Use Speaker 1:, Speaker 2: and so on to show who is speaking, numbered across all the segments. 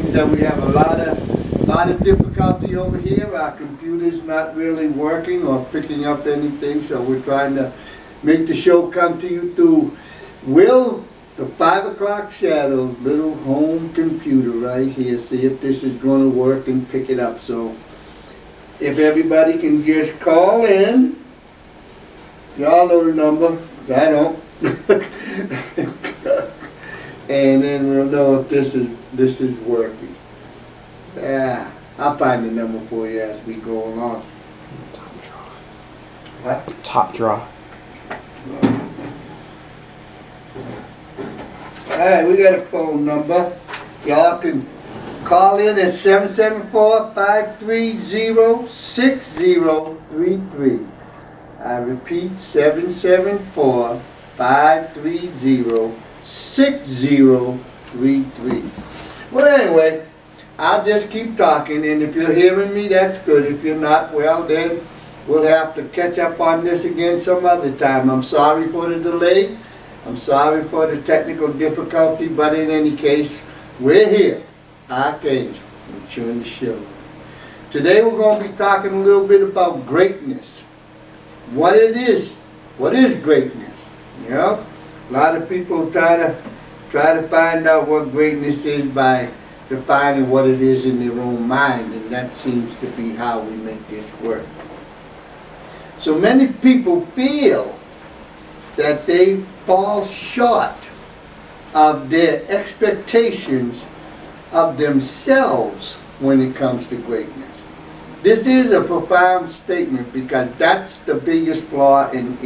Speaker 1: seems that we have a lot of difficulty over here. Our computer's not really working or picking up anything, so we're trying to make the show come to you through Will, the 5 o'clock shadows, little home computer right here. See if this is going to work and pick it up. So if everybody can just call in, y'all know the number, 'cause I don't. And then we'll know if this is working. Yeah, I'll find the number for you as we go along.
Speaker 2: Top draw.
Speaker 1: What?
Speaker 2: Top draw.
Speaker 1: Alright, we got a phone number. Y'all can call in at 774-530-6033. I repeat, 774-530-6033. Well, anyway, I'll just keep talking, and if you're hearing me, that's good. If you're not, well, then we'll have to catch up on this again some other time. I'm sorry for the delay. I'm sorry for the technical difficulty, but in any case, we're here. ArchAngel, chewing the show. Today we're going to be talking a little bit about greatness. What it is. What is greatness? You know, a lot of people try to find out what greatness is by defining what it is in their own mind, and that seems to be how we make this work. So many people feel that they fall short of their expectations of themselves when it comes to greatness. This is a profound statement because that's the biggest flaw in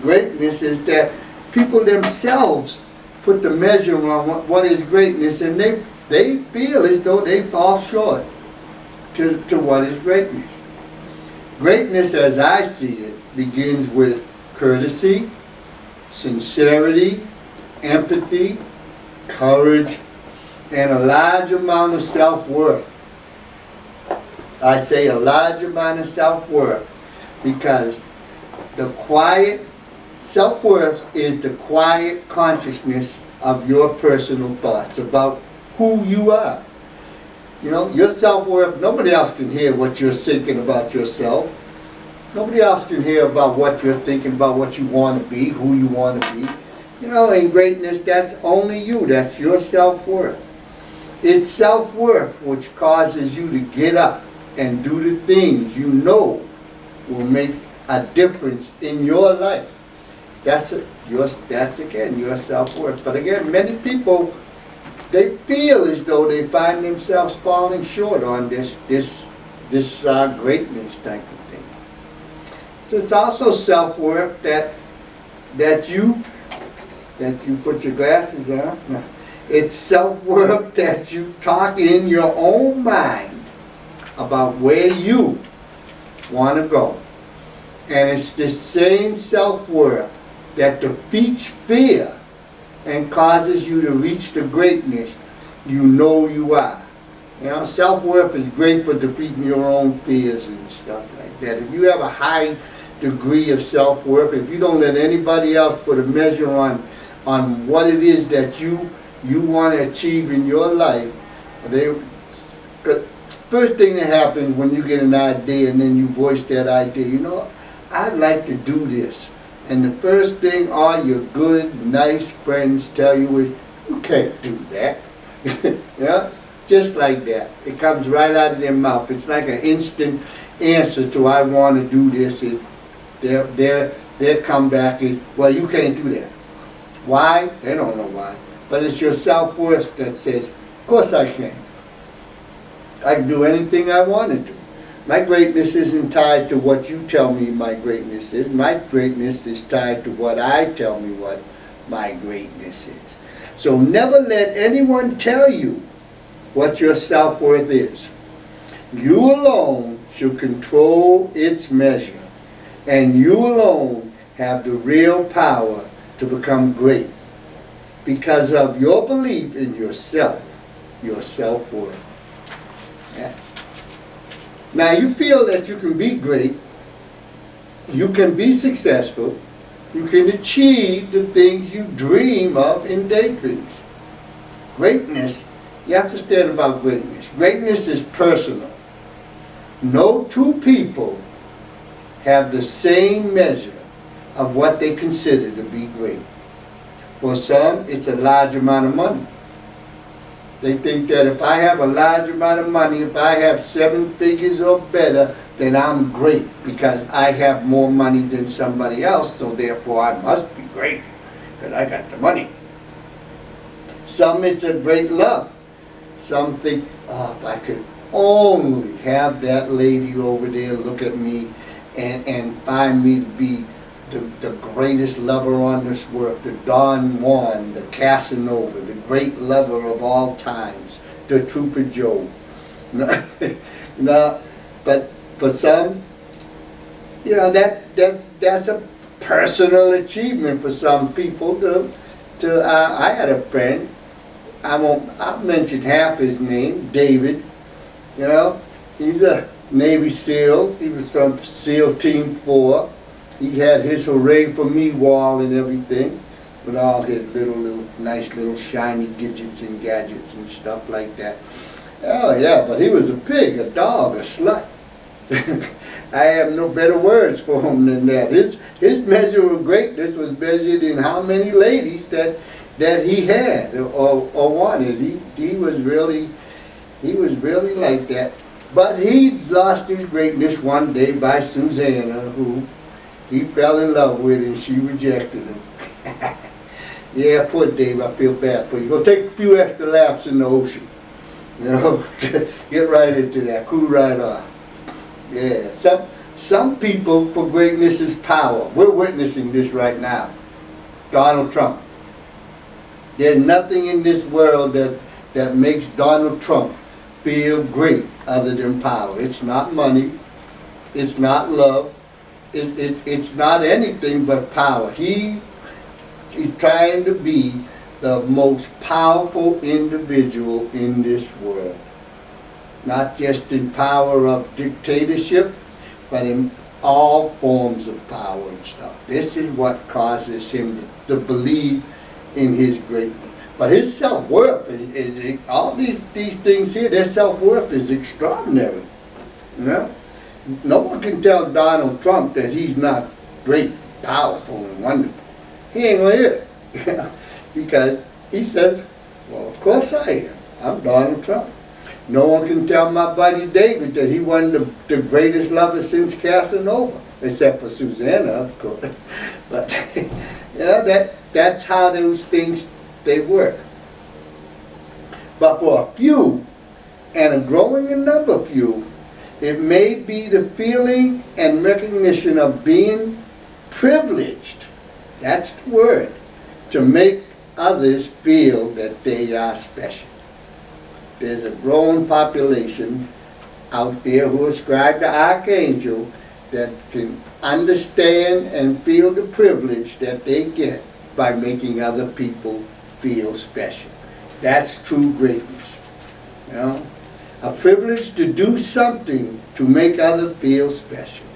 Speaker 1: greatness, is that people themselves put the measure on what is greatness, and they feel as though they fall short to what is greatness. Greatness, as I see it, begins with courtesy, sincerity, empathy, courage, and a large amount of self-worth. I say a large amount of self-worth because the quiet self-worth is the quiet consciousness of your personal thoughts about who you are. You know, your self-worth, nobody else can hear what you're thinking about yourself. Nobody else can hear about what you're thinking about, what you want to be, who you want to be. You know, in greatness, that's only you. That's your self-worth. It's self-worth which causes you to get up and do the things you know will make a difference in your life. That's again your self-worth. But again, many people, they feel as though they find themselves falling short on this greatness type of thing. So it's also self-worth that you put your glasses on. It's self-worth that you talk in your own mind about where you want to go. And it's the same self-worth that defeats fear and causes you to reach the greatness you know you are. You know, self-worth is great for defeating your own fears and stuff like that. If you have a high degree of self-worth, if you don't let anybody else put a measure on what it is that you want to achieve in your life, first thing that happens when you get an idea and then you voice that idea, you know, I'd like to do this. And the first thing all your good, nice friends tell you is, you can't do that. Yeah? Just like that. It comes right out of their mouth. It's like an instant answer to I want to do this. Their comeback is, well, you can't do that. Why? They don't know why. But it's your self-worth that says, of course I can. I can do anything I want to do. My greatness isn't tied to what you tell me my greatness is. My greatness is tied to what I tell me what my greatness is. So never let anyone tell you what your self-worth is. You alone should control its measure, and you alone have the real power to become great because of your belief in yourself, your self-worth. Yeah. Now you feel that you can be great, you can be successful, you can achieve the things you dream of in daydreams. greatness, you have to understand about greatness. Greatness is personal. No two people have the same measure of what they consider to be great. For some, it's a large amount of money. They think that if I have a large amount of money, if I have 7 figures or better, then I'm great because I have more money than somebody else, so therefore I must be great because I got the money. Some, it's a great love. Some think, oh, if I could only have that lady over there look at me and find me to be the greatest lover on this world, the Don Juan, the Casanova, the great lover of all times, the Trooper Joe. No, but for some, you know, that's a personal achievement for some people. I had a friend, I'll mention half his name, David. You know, he's a Navy SEAL. He was from SEAL Team 4. He had his hooray for me wall and everything, with all his nice little shiny gadgets and gadgets stuff like that. Oh yeah, but he was a pig, a dog, a slut. I have no better words for him than that. His measure of greatness was measured in how many ladies that he had or wanted. He was really like that. But he lost his greatness one day by Susanna, who he fell in love with, and she rejected him. Yeah, poor Dave, I feel bad for you. Go take a few extra laps in the ocean. You know, get right into that, cool right off. Yeah, some people for greatness is power. We're witnessing this right now. Donald Trump. There's nothing in this world that makes Donald Trump feel great other than power. It's not money. It's not love. It's not anything but power. He's trying to be the most powerful individual in this world. Not just in power of dictatorship, but in all forms of power and stuff. This is what causes him to believe in his greatness. But his self-worth is all these things here, their self-worth is extraordinary. You know? No one can tell Donald Trump that he's not great, powerful, and wonderful. He ain't gonna hear it. Because he says, well, of course I am. I'm Donald Trump. No one can tell my buddy David that he wasn't the greatest lover since Casanova, except for Susanna, of course. But you know, that's how those things, they work. But for a few, and a growing number of few, it may be the feeling and recognition of being privileged, that's the word, to make others feel that they are special. There's a growing population out there who ascribe to ArchAngel that can understand and feel the privilege that they get by making other people feel special. That's true greatness. You know? A privilege to do something to make others feel special.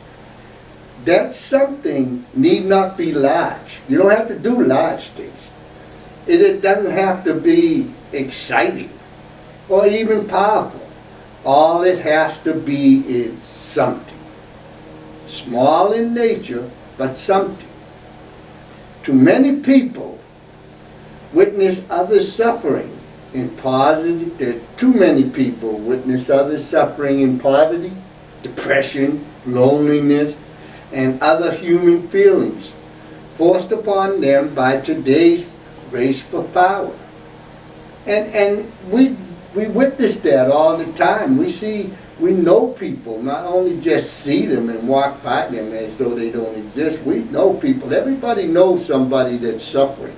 Speaker 1: That something need not be large. You don't have to do large things. It doesn't have to be exciting or even powerful. All it has to be is something. Small in nature, but something. To many people, witness others suffering in poverty. There are too many people witness others suffering in poverty, depression, loneliness, and other human feelings forced upon them by today's race for power. And we witness that all the time. We know people, not only just see them and walk by them as though they don't exist. We know people. Everybody knows somebody that's suffering.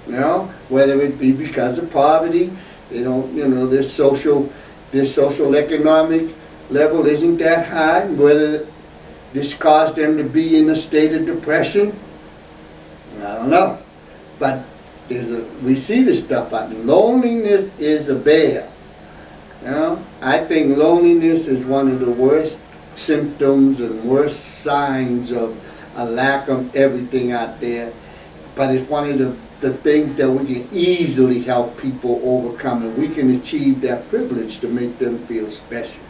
Speaker 1: You know, whether it be because of poverty, their social economic level isn't that high, whether this caused them to be in a state of depression, I don't know. But we see this stuff out there. Loneliness is a bear. You know, I think loneliness is one of the worst symptoms and worst signs of a lack of everything out there. But it's one of the the things that we can easily help people overcome, and we can achieve that privilege to make them feel special.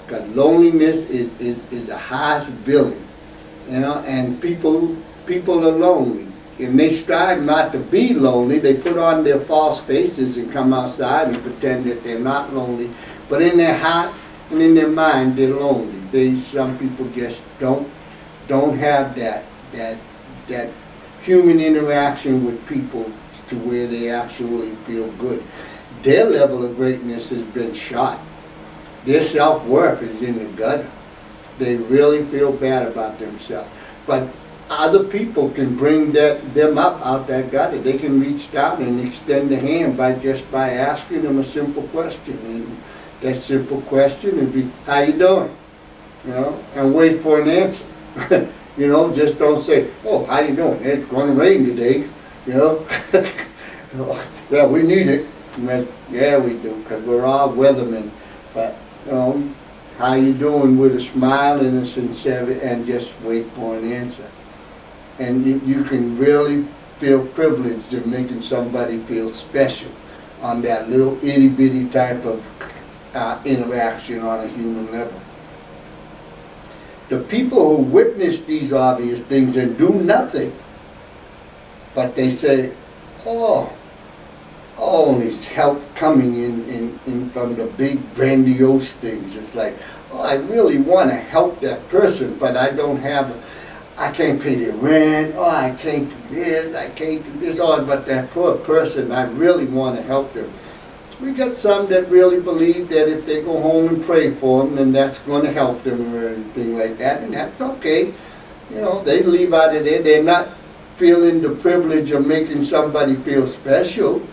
Speaker 1: Because loneliness is the highest billing, you know, and people are lonely. And they strive not to be lonely. They put on their false faces and come outside and pretend that they're not lonely. But in their heart and in their mind, they're lonely. Some people just don't have that human interaction with people to where they actually feel good. Their level of greatness has been shot. Their self-worth is in the gutter. They really feel bad about themselves. But other people can bring them up out that gutter. They can reach down and extend a hand just by asking them a simple question. And that simple question would be, how you doing? You know, and wait for an answer. You know, just don't say, oh, how you doing? It's going to rain today. You know, yeah, we need it. Yeah, we do, because we're all weathermen. But, you know, how you doing with a smile and a sincerity, and just wait for an answer. And you can really feel privileged in making somebody feel special on that little itty-bitty type of interaction on a human level. The people who witness these obvious things and do nothing, but they say, oh, it's help coming in from the big grandiose things. It's like, oh, I really want to help that person, but I can't pay their rent, oh, I can't do this, I can't do this, oh, but that poor person, I really want to help them. We got some that really believe that if they go home and pray for them, then that's going to help them or anything like that, and that's okay. You know, they leave out of there. They're not feeling the privilege of making somebody feel special,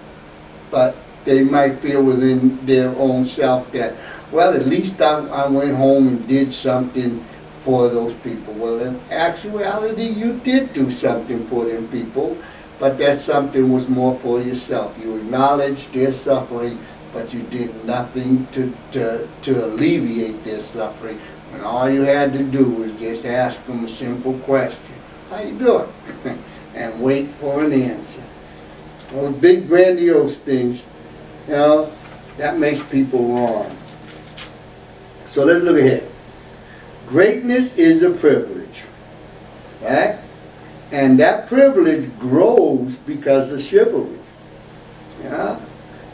Speaker 1: but they might feel within their own self that, well, at least I went home and did something for those people. Well, in actuality, you did do something for them people, but that something was more for yourself. You acknowledged their suffering, but you did nothing to alleviate their suffering. And all you had to do was just ask them a simple question. How you doing? And wait for an answer. Those big grandiose things, you know, that makes people wrong. So let's look ahead. Greatness is a privilege, right? And that privilege grows because of chivalry. Yeah?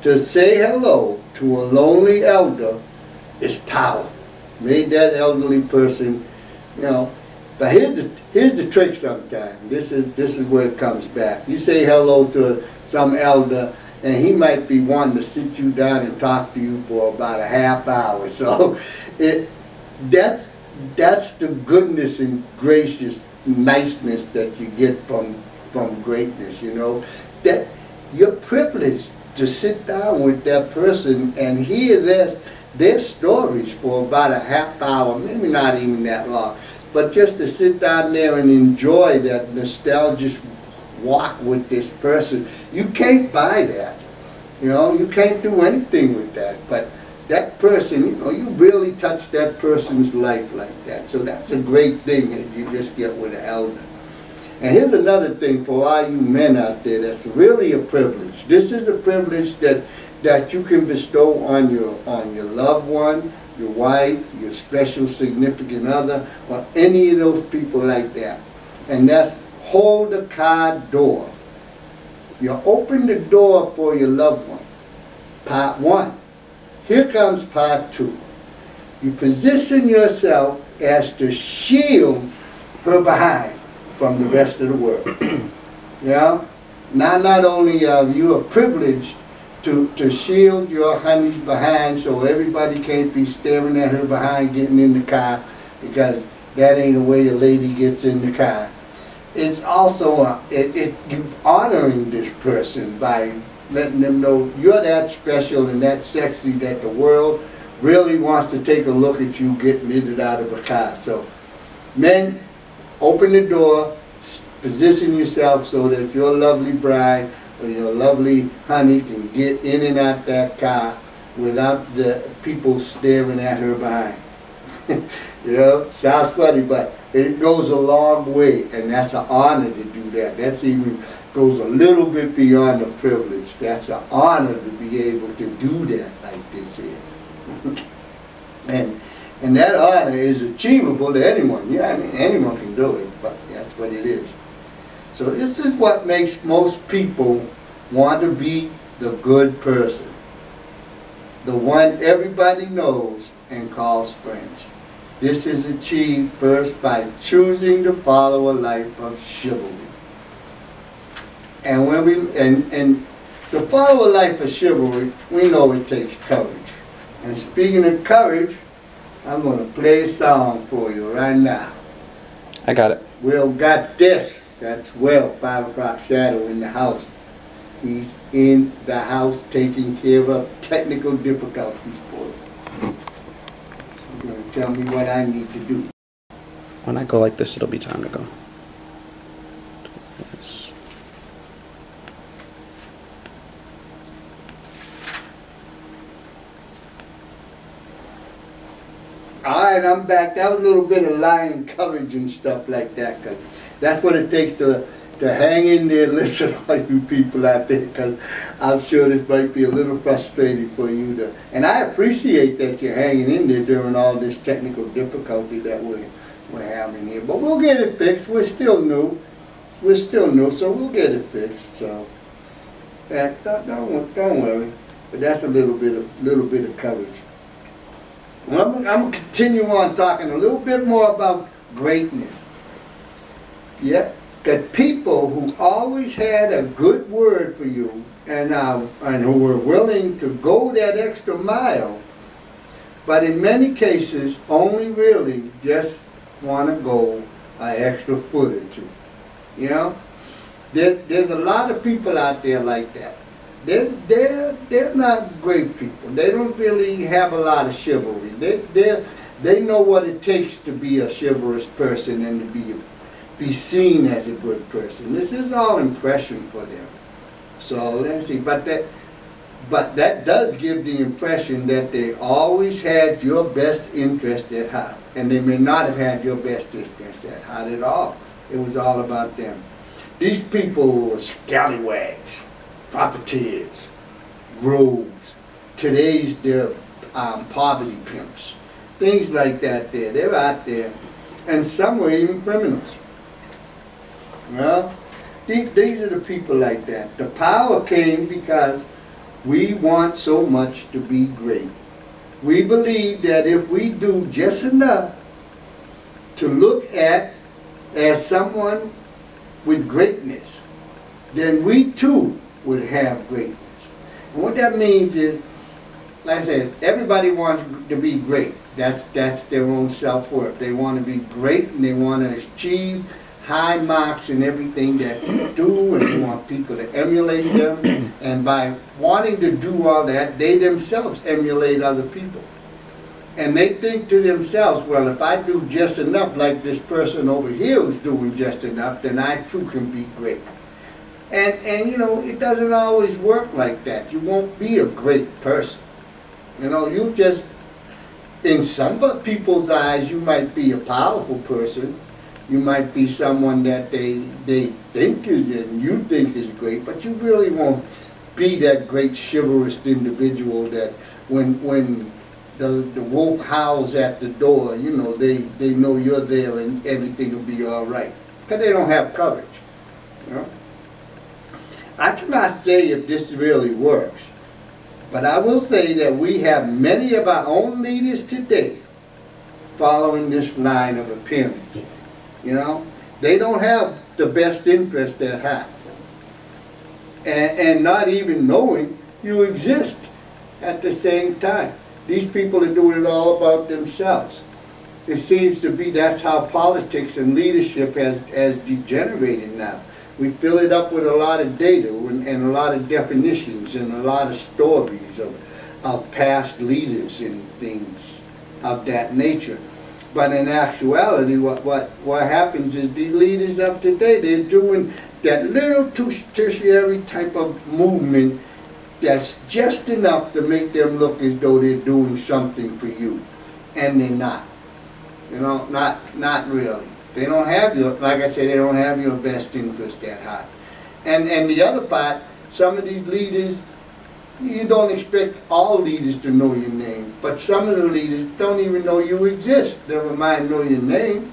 Speaker 1: To say hello to a lonely elder is powerful. Made that elderly person, you know. But here's the trick sometimes. This is where it comes back. You say hello to some elder, and he might be wanting to sit you down and talk to you for about a half hour. So that's the goodness and gracious niceness that you get from greatness, you know. That you're privileged to sit down with that person and hear their stories for about a half hour, maybe not even that long, but just to sit down there and enjoy that nostalgic walk with this person. You can't buy that, you know. You can't do anything with that, but that person, you know, you really touch that person's life like that. So that's a great thing that you just get with an elder. And here's another thing for all you men out there that's really a privilege. This is a privilege that you can bestow on your loved one, your wife, your special significant other, or any of those people like that. And that's hold the car door. You open the door for your loved one. Part one. Here comes part two. You position yourself as to shield her behind from the rest of the world. You know? Now not only are you privileged to shield your honey's behind so everybody can't be staring at her behind getting in the car, because that ain't the way a lady gets in the car. It's also you honoring this person by letting them know you're that special and that sexy that the world really wants to take a look at you getting in and out of a car. So men, open the door, position yourself so that your lovely bride or your lovely honey can get in and out that car without the people staring at her behind. You know, sounds funny, but it goes a long way, and that's an honor to do that. goes a little bit beyond the privilege. That's an honor to be able to do that like this here. and that honor is achievable to anyone. Yeah, I mean, anyone can do it, but that's what it is. So this is what makes most people want to be the good person, the one everybody knows and calls friends. This is achieved first by choosing to follow a life of chivalry. And when and to follow a life of chivalry, we know it takes courage. And speaking of courage, I'm going to play a song for you right now.
Speaker 2: I got it.
Speaker 1: Will got this. That's Will, 5 o'clock shadow in the house. He's in the house taking care of technical difficulties for you. He's going to tell me what I need to do.
Speaker 2: When I go like this, it'll be time to go. Yes.
Speaker 1: Alright, I'm back. That was a little bit of lying courage and stuff like that, because that's what it takes to hang in there and listen to all you people out there, because I'm sure this might be a little frustrating for you to, and I appreciate that you're hanging in there during all this technical difficulty that we're having here. But we'll get it fixed. We're still new. We're still new, so we'll get it fixed. So don't worry. But that's a little bit of courage. Well, I'm going to continue on talking a little bit more about greatness. Yeah, that people who always had a good word for you and who were willing to go that extra mile, but in many cases only really just want to go an extra foot or two. You know, there's a lot of people out there like that. They're not great people. They don't really have a lot of chivalry. They know what it takes to be a chivalrous person and to be seen as a good person. This is all impression for them. So let's see. But that does give the impression that they always had your best interest at heart, and they may not have had your best interest at heart at all. It was all about them. These people were scallywags, profiteers, rogues. Today's they're poverty pimps, things like that. They're out there, and some were even criminals. Well, these are the people like that. The power came because we want so much to be great. We believe that if we do just enough to look at as someone with greatness, then we too would have greatness. And what that means is, like I said, everybody wants to be great. That's their own self-worth. They want to be great, and they want to achieve high marks in everything that they do, and they want people to emulate them. And by wanting to do all that, they themselves emulate other people. And they think to themselves, well, if I do just enough like this person over here is doing just enough, then I too can be great. And you know, it doesn't always work like that. You won't be a great person. You know, you just, in some people's eyes, you might be a powerful person. You might be someone that they think is and you think is great, but you really won't be that great chivalrous individual that when the wolf howls at the door, you know, they know you're there and everything will be all right. Because they don't have courage. You know? I cannot say if this really works, but I will say that we have many of our own leaders today following this line of appearance. You know, they don't have the best interest at heart, and not even knowing you exist at the same time. These people are doing it all about themselves. It seems to be that's how politics and leadership has degenerated now. We fill it up with a lot of data and a lot of definitions and a lot of stories of past leaders and things of that nature. But in actuality, what happens is the leaders of today, they're doing that little tertiary type of movement that's just enough to make them look as though they're doing something for you. And they're not. You know, not really. They don't have your, like I said, they don't have your best interest at heart. And the other part, some of these leaders, you don't expect all leaders to know your name, but some of the leaders don't even know you exist, never mind know your name.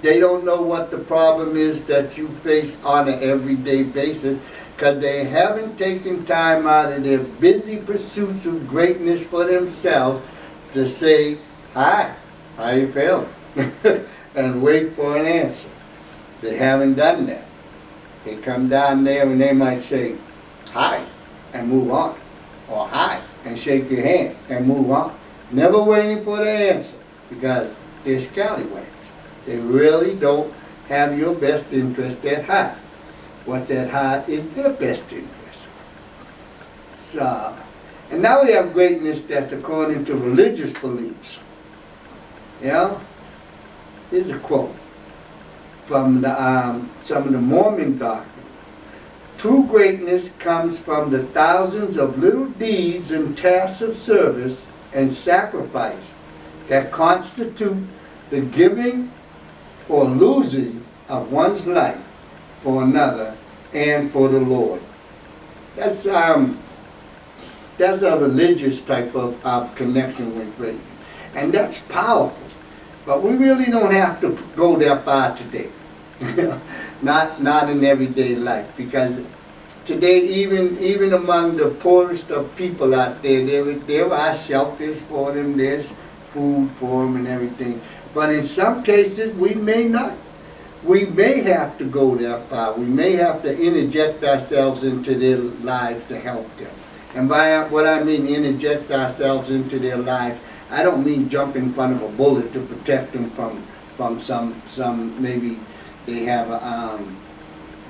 Speaker 1: They don't know what the problem is that you face on an everyday basis, because they haven't taken time out of their busy pursuits of greatness for themselves to say, hi, how you feeling? And wait for an answer. They haven't done that. They come down there and they might say, hi, and move on. Or hi, and shake your hand and move on. Never waiting for the answer, because they're scallywags. They really don't have your best interest at heart. What's at heart is their best interest. So, and now we have greatness that's according to religious beliefs. You know? Here's a quote from the, some of the Mormon doctrine. True greatness comes from the thousands of little deeds and tasks of service and sacrifice that constitute the giving or losing of one's life for another and for the Lord. That's a religious type of connection with greatness. And that's powerful. But we really don't have to go that far today. Not in everyday life, because today even among the poorest of people out there are shelters for them, there's food for them and everything. But in some cases we may not. We may have to go that far. We may have to interject ourselves into their lives to help them. And by what I mean interject ourselves into their lives, I don't mean jump in front of a bullet to protect them from some maybe they have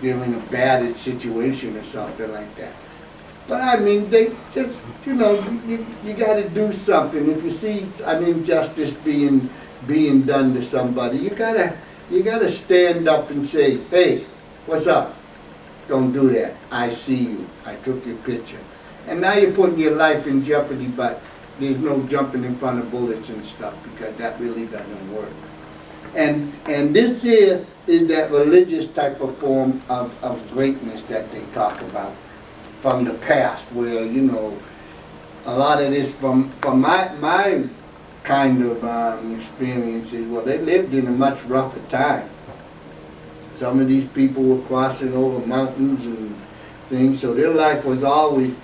Speaker 1: they're in a battered situation or something like that. But I mean, they just, you know, you got to do something. If you see an injustice being done to somebody, you gotta stand up and say, hey, what's up? Don't do that. I see you. I took your picture. And now you're putting your life in jeopardy, but there's no jumping in front of bullets and stuff, because that really doesn't work. And this here is that religious type of form of greatness that they talk about from the past, where, you know, a lot of this from my kind of experiences, well, they lived in a much rougher time. Some of these people were crossing over mountains and things, so their life was always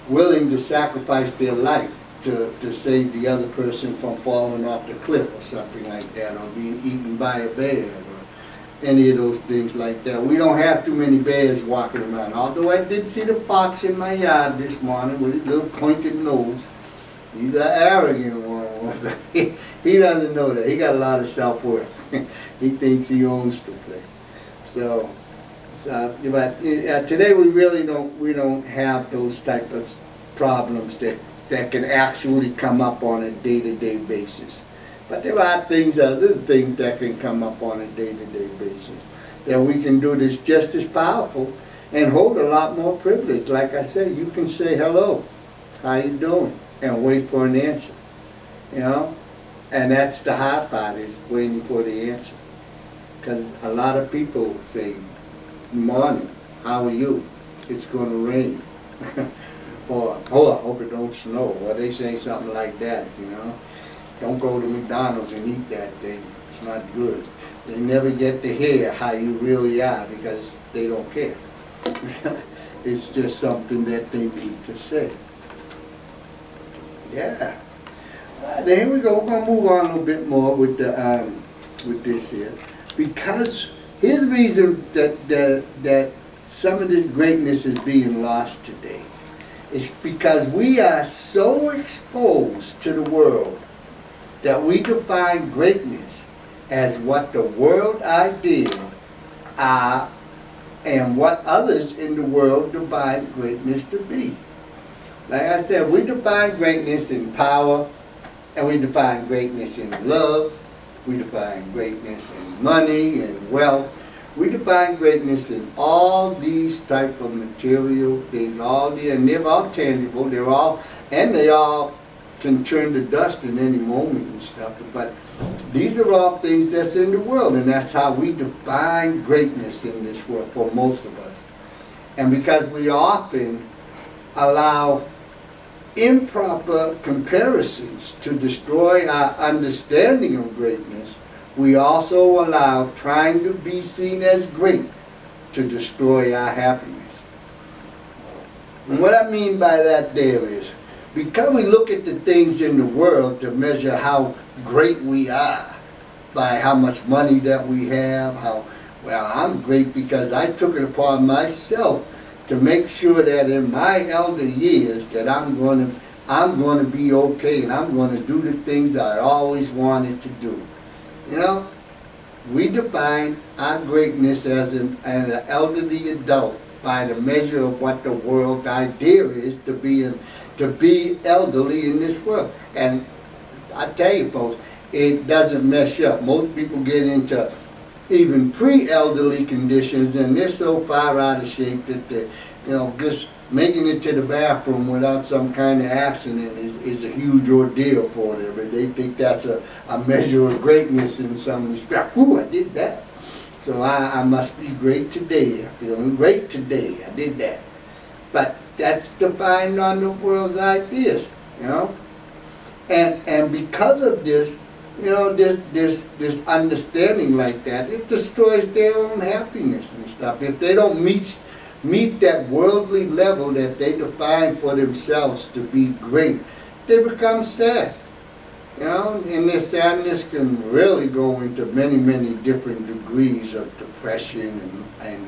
Speaker 1: willing to sacrifice their life to save the other person from falling off the cliff or something like that, or being eaten by a bear, or any of those things like that. We don't have too many bears walking around, although I did see the fox in my yard this morning with his little pointed nose. He's an arrogant one. He doesn't know that. He got a lot of self-worth. He thinks he owns the place. So but today we really don't have those type of problems that can actually come up on a day-to-day basis. But there are things, other things that can come up on a day-to-day basis that we can do that's just as powerful and hold a lot more privilege. Like I said, you can say hello, how you doing, and wait for an answer, you know? And that's the hard part, is waiting for the answer. Because a lot of people say, morning, how are you? It's going to rain. Or, oh, I hope it don't snow. Or they say something like that, you know. Don't go to McDonald's and eat that day. It's not good. They never get to hear how you really are, because they don't care. It's just something that they need to say. Yeah. Then here we go. We're going to move on a little bit more with the with this here. Because here's the reason that some of this greatness is being lost today. It's because we are so exposed to the world that we define greatness as what the world ideal are and what others in the world define greatness to be. Like I said, we define greatness in power, and we define greatness in love, we define greatness in money and wealth. We define greatness in all these type of material things, and they're all tangible, they all can turn to dust in any moment and stuff. But these are all things that's in the world, and that's how we define greatness in this world for most of us. And because we often allow improper comparisons to destroy our understanding of greatness, we also allow trying to be seen as great to destroy our happiness. And what I mean by that there is, because we look at the things in the world to measure how great we are, by how much money that we have, how, well, I'm great because I took it upon myself to make sure that in my elder years that I'm going to be okay, and I'm going to do the things I always wanted to do. You know, we define our greatness as an elderly adult by the measure of what the world idea is to be elderly in this world. And I tell you folks, it doesn't mesh up. Most people get into even pre-elderly conditions, and they're so far out of shape that they, you know, just making it to the bathroom without some kind of accident is a huge ordeal for them. And they think that's a measure of greatness in some respect. Ooh, I did that. So I must be great today. I'm feeling great today. I did that. But that's defined on the world's ideas, you know. And because of this, you know, this understanding like that, it destroys their own happiness and stuff. If they don't meet that worldly level that they define for themselves to be great, they become sad. You know, and their sadness can really go into many, many different degrees of depression and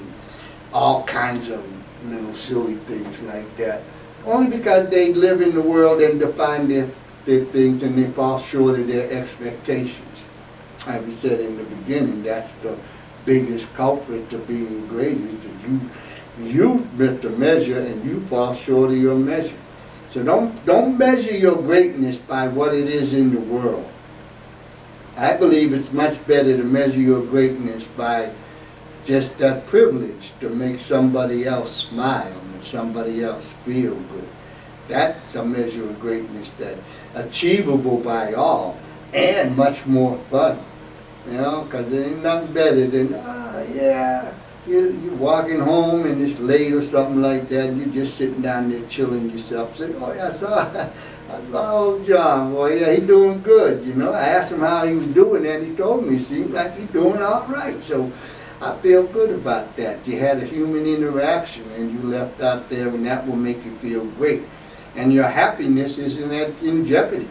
Speaker 1: all kinds of little silly things like that. Only because they live in the world and define their things, and they fall short of their expectations. Like we said in the beginning, that's the biggest culprit to being great, is that you meant the measure and you fall short of your measure. So don't measure your greatness by what it is in the world. I believe it's much better to measure your greatness by just that privilege to make somebody else smile and somebody else feel good. That's a measure of greatness that's achievable by all and much more fun. You know, because there ain't nothing better than, yeah, you're walking home and it's late or something like that, and you're just sitting down there chilling yourself, saying, oh yeah, I saw old John, boy, yeah, he's doing good, you know. I asked him how he was doing and he told me, seems like he's doing all right. So I feel good about that. You had a human interaction and you left out there, and that will make you feel great. And your happiness isn't in jeopardy.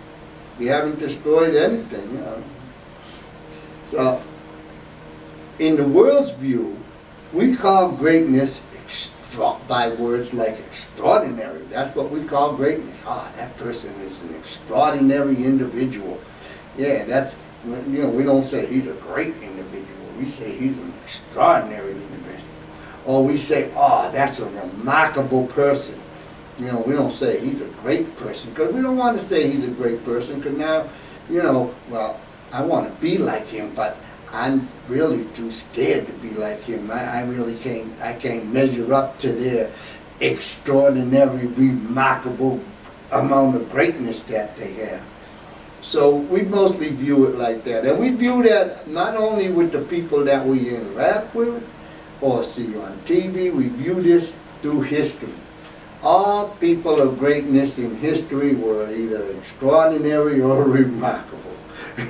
Speaker 1: You haven't destroyed anything, you know. So, in the world's view, we call greatness by words like extraordinary. That's what we call greatness. Ah, that person is an extraordinary individual. Yeah, that's, you know, we don't say he's a great individual. We say he's an extraordinary individual. Or we say, oh, that's a remarkable person. You know, we don't say he's a great person, because we don't want to say he's a great person, because now, you know, well, I want to be like him, but I'm really too scared to be like him. I really can't measure up to their extraordinary, remarkable amount of greatness that they have. So we mostly view it like that. And we view that not only with the people that we interact with or see on TV, we view this through history. All people of greatness in history were either extraordinary or remarkable.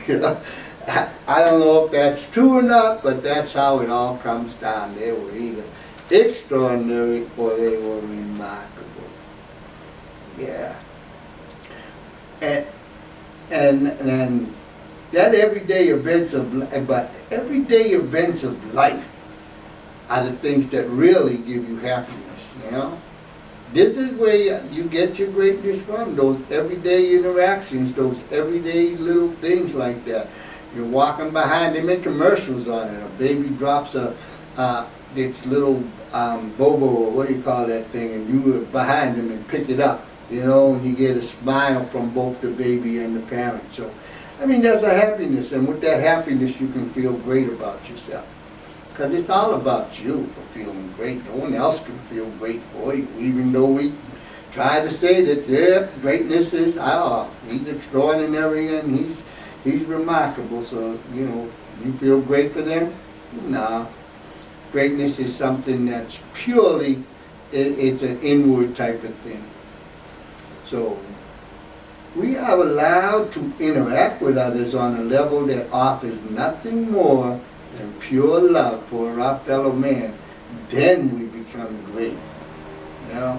Speaker 1: You know? I don't know if that's true or not, but that's how it all comes down. They were either extraordinary or they were remarkable. Yeah. And that everyday events of life are the things that really give you happiness, you know? This is where you get your greatness from, those everyday interactions, those everyday little things like that. You're walking behind, they make commercials on it. A baby drops its little bobo, or what do you call that thing, and you are behind them and pick it up, you know, and you get a smile from both the baby and the parent. So, I mean, that's a happiness, and with that happiness you can feel great about yourself. Because it's all about you for feeling great. No one else can feel great for you, even though we try to say that their greatness is, he's extraordinary and he's remarkable, so, you know, you feel great for them? No. Greatness is something that's purely, it's an inward type of thing. So, we are allowed to interact with others on a level that offers nothing more than pure love for our fellow man. Then we become great. You know,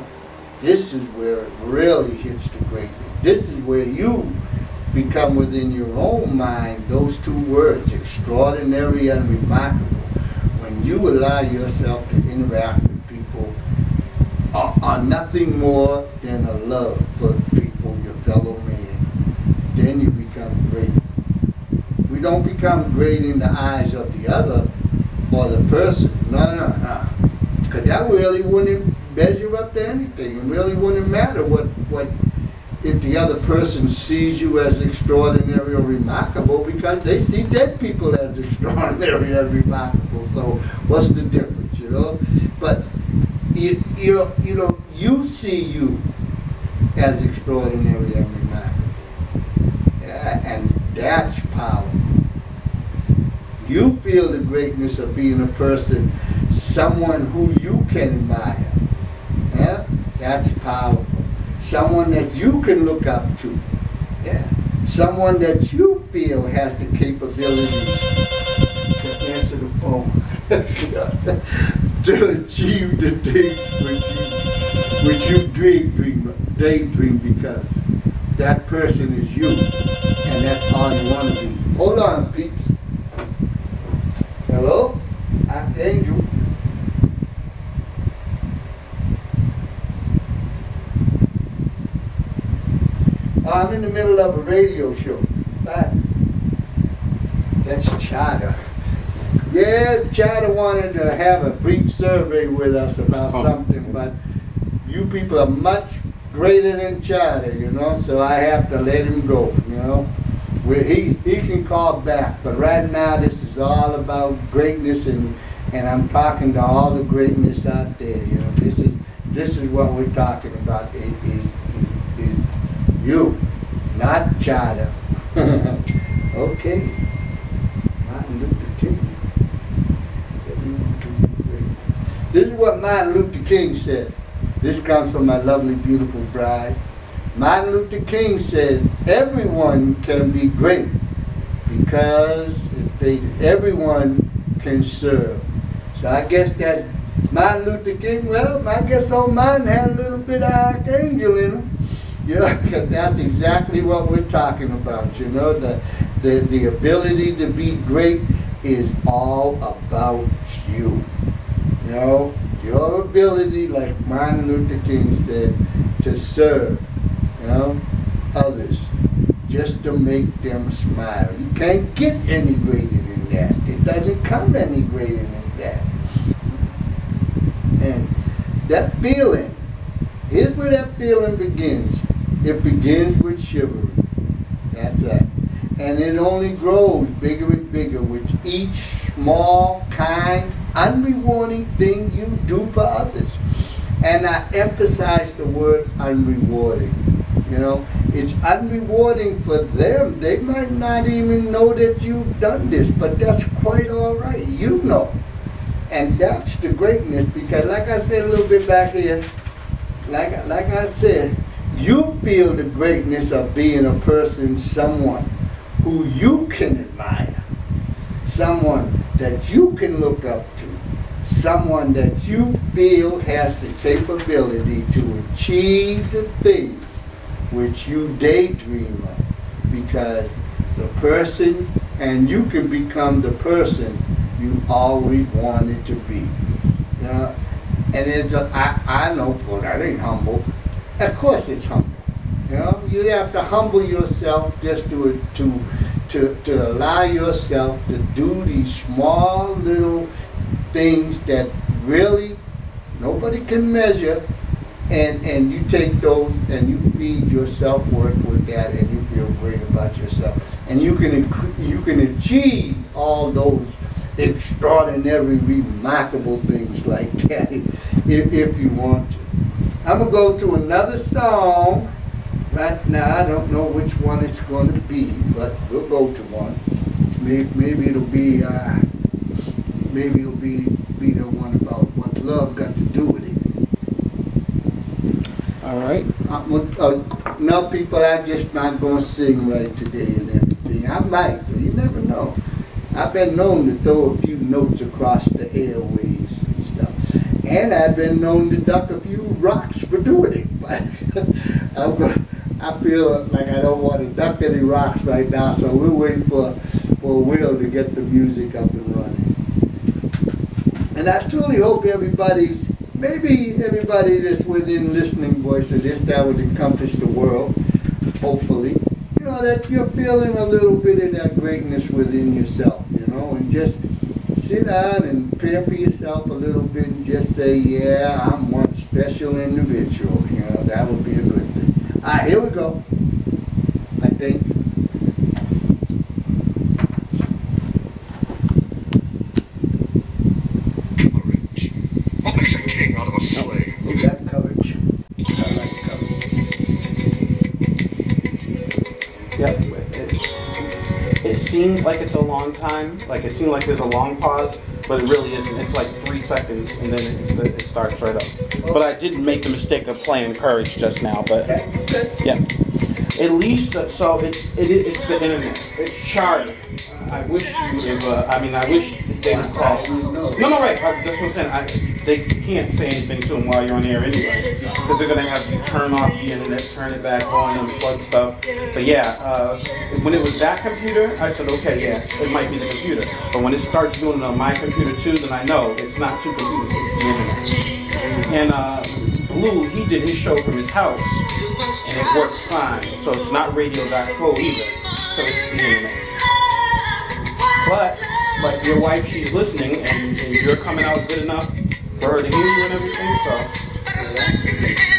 Speaker 1: this is where it really hits the greatness. This is where you become within your own mind those two words, extraordinary and remarkable. When you allow yourself to interact with people on nothing more than a love for people, your fellow man, then you become great. We don't become great in the eyes of the other or the person. No. Because that really wouldn't measure up to anything. It really wouldn't matter what if the other person sees you as extraordinary or remarkable, because they see dead people as extraordinary and remarkable. So what's the difference, you know? But you know, you see you as extraordinary and remarkable. Yeah, and that's powerful. You feel the greatness of being a person, someone who you can admire. Yeah, that's powerful. Someone that you can look up to. Yeah, someone that you feel has the capabilities to answer the phone, to achieve the things which you daydream, because that person is you, and that's all you want to be. Hold on, peeps. Hello? ArchAngel. I'm in the middle of a radio show. Bye. That's Chada. Yeah, Chada wanted to have a brief survey with us about something, but you people are much greater than Chada, you know, so I have to let him go, you know. He can call back, but right now this is all about greatness, and I'm talking to all the greatness out there, you know. This is what we're talking about. You, not Chada. Okay. Martin Luther King. Everyone can be great. This is what Martin Luther King said. This comes from my lovely, beautiful bride. Martin Luther King said, everyone can be great because everyone can serve. So I guess that's Martin Luther King. Well, I guess old Martin had a little bit of ArchAngel in him. You know, because that's exactly what we're talking about. You know, the ability to be great is all about you. You know, your ability, like Martin Luther King said, to serve, you know, others, just to make them smile. You can't get any greater than that. It doesn't come any greater than that. And that feeling, here's where that feeling begins. It begins with chivalry. That's it. And it only grows bigger and bigger with each small, kind, unrewarding thing you do for others. And I emphasize the word unrewarding. You know, it's unrewarding for them. They might not even know that you've done this, but that's quite all right. You know. And that's the greatness, because like I said a little bit back here, like I said, you feel the greatness of being a person, someone who you can admire, someone that you can look up to, someone that you feel has the capability to achieve the things which you daydream of, because the person, and you can become the person you always wanted to be. You know? And it's I know, well, that ain't humble. Of course it's humble. You know, you have to humble yourself just to allow yourself to do these small little things that really nobody can measure, and you take those and you feed your self-worth with that, and you feel great about yourself. And you can achieve all those extraordinary, remarkable things like that if you want to. I'm going to go to another song. Right now, I don't know which one it's going to be, but we'll go to one. Maybe it'll be the one about what love got to do with it.
Speaker 2: All right.
Speaker 1: No, people, I'm just not going to sing right today and everything. I might, but you never know. I've been known to throw a few notes across the airways and stuff. And I've been known to duck a few rocks for doing it. But I feel like I don't want to duck any rocks right now, so we'll wait for Will to get the music up and running. And I truly hope maybe everybody that's within listening voice of this, that would encompass the world, hopefully. You know, that you're feeling a little bit of that greatness within yourself, you know, and just sit down and pamper yourself a little bit and just say, yeah, I'm one special individual. You know, that would be a good thing. All right, here we go, I think.
Speaker 3: What makes a king out of a slave?
Speaker 1: We got courage. I like courage.
Speaker 2: Yep. It seems like it's a long time. Like it seems like there's a long pause, but it really isn't. It's like 3 seconds, and then it starts right up. But I did make the mistake of playing Courage just now. But yeah, at least so it's the internet. It's charted. I wish you would have. I wish they would call. No, right. That's what I'm saying. They can't say anything to them while you're on the air anyway, because they're gonna have you turn off the internet, turn it back on, unplug stuff. But yeah, when it was that computer, I said, okay, yeah, it might be the computer. But when it starts doing it on my computer too, then I know it's not 2 computers, it's the internet. And Blue, he did his show from his house, and it works fine. So it's not radio.co either, so it's the internet. But like your wife, she's listening, and you're coming out good enough for her to hear you and everything, so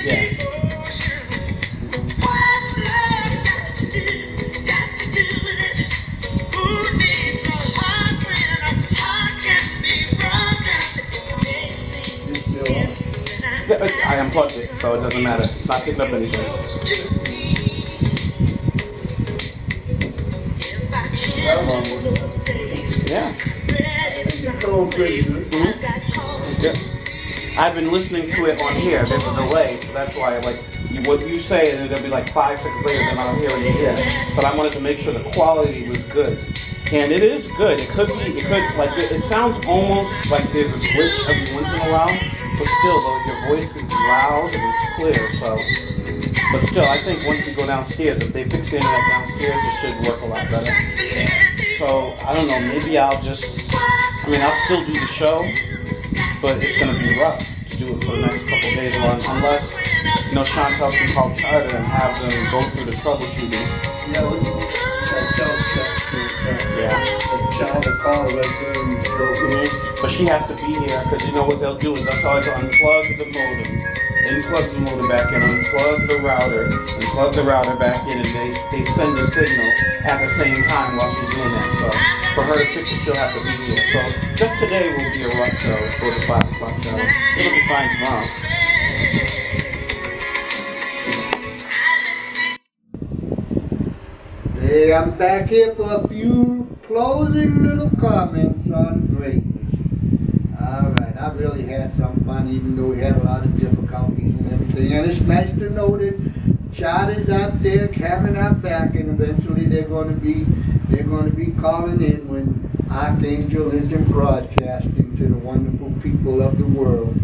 Speaker 2: yeah. I unplugged it, so it doesn't matter. It's not picking up anything. Yeah. I've been listening to it on here. There's a delay, so that's why, like, what you say, and it'll be like 5 seconds later, then I'll hear it again. But I wanted to make sure the quality was good, and it is good. It sounds almost like there's a glitch every once in a while, but still, though, your voice is loud and it's clear. So, but still, I think once you go downstairs, if they fix the internet downstairs, it should work a lot better. So I don't know. Maybe I'll still do the show, but it's going to be rough to do it for the next couple of days, unless, Chantel can call Charter and have them go through the troubleshooting.
Speaker 1: Charter call right there and go.
Speaker 2: But she has to be here, because you know what they'll do is they'll tell her to unplug the modem, then plug the modem back in, unplug the router, and plug the router back in, and they send the signal at the same time while she's doing that. So for her to fix it, she'll have to be here. So just today will be a rough show, 4 to 5 o'clock show. It'll be fine tomorrow.
Speaker 1: Hey, I'm back here for a few closing little comments on greatness. Alright, I really had some fun, even though we had a lot of difficulties and everything. And it's nice to know that Charter's out there having our back, and eventually they're going to be calling in when ArchAngel isn't broadcasting to the wonderful people of the world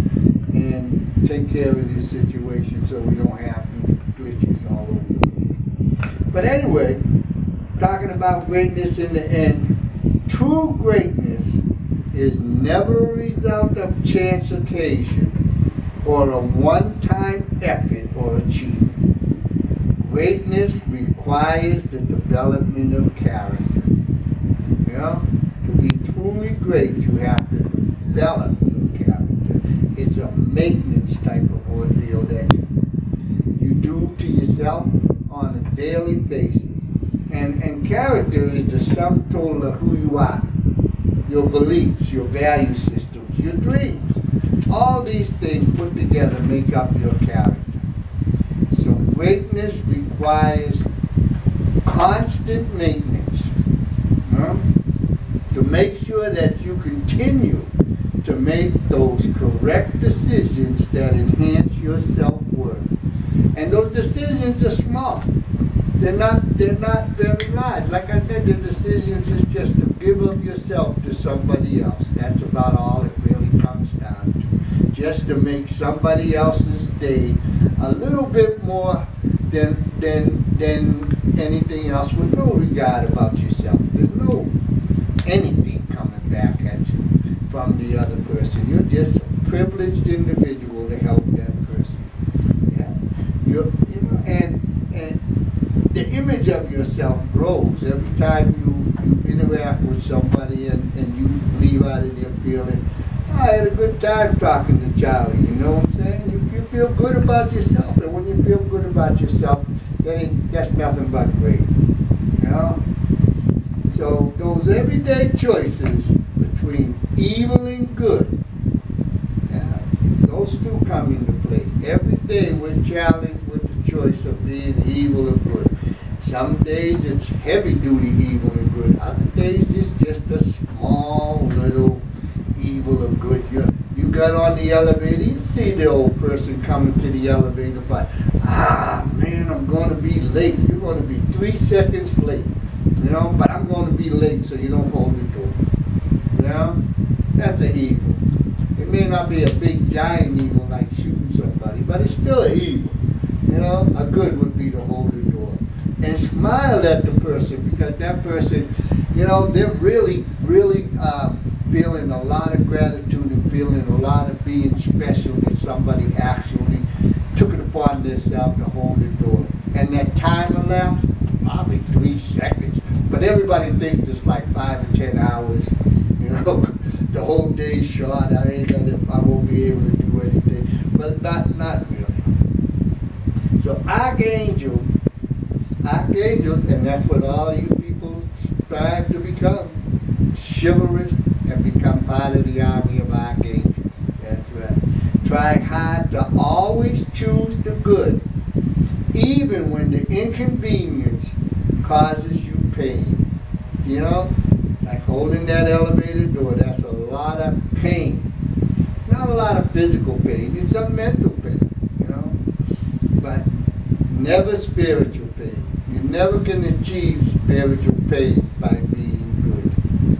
Speaker 1: and take care of this situation so we don't have these glitches all over the place. But anyway, talking about greatness in the end, true greatness is never a result of chance occasion or a one-time effort or achievement. Greatness requires the development of character. You know, to be truly great, you have to develop your character. It's a maintenance type of ordeal that you do to yourself on a daily basis. And character is the sum total of who you are, your beliefs, your value systems, your dreams. All these things put together make up your character. So greatness requires constant maintenance, to make sure that you continue to make those correct decisions that enhance your self-worth. And those decisions are small. They're not very large. Like I said, the decisions is just to give up yourself to somebody else. That's about all it really comes down to. Just to make somebody else's day a little bit more than anything else, with no regard about yourself. There's no anything coming back at you from the other person. You're just a privileged individual to help that person. Yeah, and the image of yourself grows every time you interact with somebody, and you leave out of there feeling, I had a good time talking to Charlie. You know what I'm saying? You feel good about yourself, and when you feel good about yourself, that's nothing but great. You know? So those everyday choices between evil and good, those two come into play. Every day we're challenged with the choice of being evil or good. Some days it's heavy duty evil and good. Other days it's just a small little evil or good. You got on the elevator, you see the old person coming to the elevator, but man, I'm going to be late. You're going to be 3 seconds late. You know, but I'm going to be late, so you don't hold the door. You know, that's an evil. It may not be a big giant evil like shooting somebody, but it's still an evil. You know, a good would be to hold the door and smile at the person, because that person, you know, they're really feeling a lot of gratitude and feeling a lot of being special that somebody actually took it upon themselves to hold the door. And that time elapsed, probably 3 seconds. But everybody thinks it's like 5 or 10 hours. You know, the whole day's short. I won't be able to do anything. But not really. So archangels, and that's what all you people strive to become, chivalrous, and become part of the army of archangels. That's right. Try hard to always choose the good, even when the inconvenience causes you pain. You know, like holding that elevator door, that's a lot of pain. Not a lot of physical pain, it's a mental pain, you know, but never spiritual pain. You never can achieve spiritual pain by being good,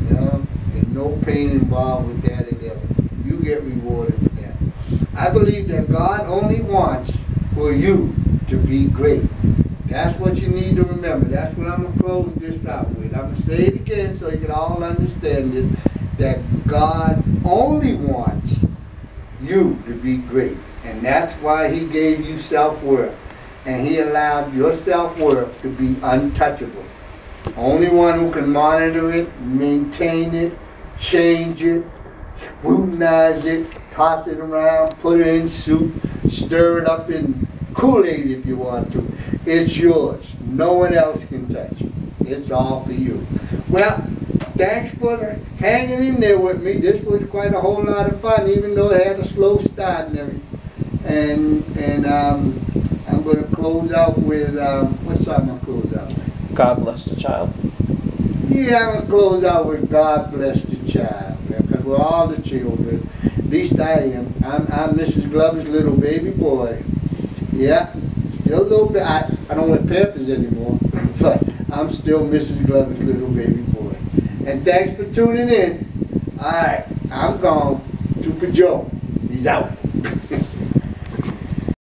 Speaker 1: you know. There's no pain involved with that at all. You get rewarded for that. I believe that God only wants for you to be great. That's what you need to remember. That's what I'm going to close this out with. I'm going to say it again so you can all understand it, that God only wants you to be great. And that's why he gave you self-worth. And he allowed your self-worth to be untouchable. Only one who can monitor it, maintain it, change it, scrutinize it, toss it around, put it in soup, stir it up in Kool-Aid if you want to. It's yours. No one else can touch it. It's all for you. Well, thanks for hanging in there with me. This was quite a whole lot of fun, even though it had a slow start and everything. And I'm going to close out with, what song I'm going to close out with?
Speaker 2: God bless the child.
Speaker 1: Yeah, I'm going to close out with God Bless the Child, because we're all the children. At least I am. I'm Mrs. Glover's little baby boy. Yeah, still a little bit. I don't wear Pampers anymore, but I'm still Mrs. Glover's little baby boy. And thanks for tuning in. All right, I'm gone. Tuka Joe. He's out.